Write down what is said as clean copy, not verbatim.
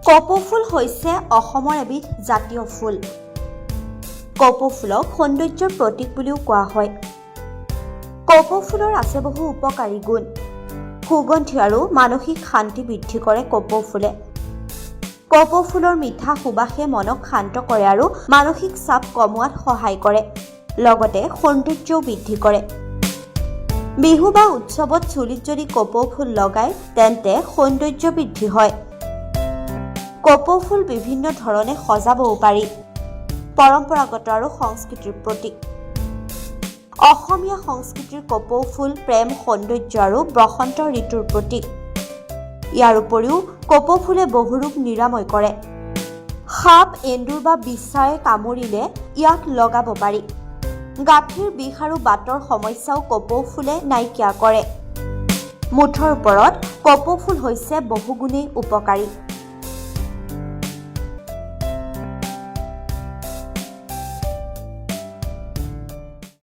কপৌ ফুল হৈছে অসমৰ এবিধ জাতীয় ফুল। কপৌ ফুলক সৌন্দৰ্যৰ প্ৰতীক বুলিও কোৱা হয়। কপৌ ফুলৰ আছে বহু উপকাৰী গুণ। সুগন্ধি আৰু মানসিক শান্তি বৃদ্ধি কৰে কপৌ ফুলে। কপৌ ফুলৰ মিঠা সুবাসে মনক শান্ত কৰে আৰু মানসিক চাপ কমোৱাত সহায় কৰে, লগতে সৌন্দৰ্যও বৃদ্ধি কৰে। বিহু বা উৎসৱত চুলিত যদি কপৌ ফুল লগায় তেন্তে সৌন্দৰ্য বৃদ্ধি হয়। কপৌ ফুল বিভিন্ন ধৰণে সজাবও পাৰি। পৰম্পৰাগত আৰু সংস্কৃতিৰ প্ৰতীক। অসমীয়া সংস্কৃতিৰ কপৌ ফুল প্ৰেম, সৌন্দৰ্য আৰু বসন্ত ঋতুৰ প্ৰতীক। ইয়াৰ উপৰিও কপৌ ফুলে বহু ৰোগ নিৰাময় কৰে। সাপ, এন্দুৰ বা বিছাই কামুৰিলে ইয়াক লগাব পাৰি। গাঁঠিৰ বিষ আৰু বাতৰ সমস্যাও কপৌ ফুলে নাইকিয়া কৰে। মুঠৰ ওপৰত কপৌ ফুল হৈছে বহুগুণেই উপকাৰী।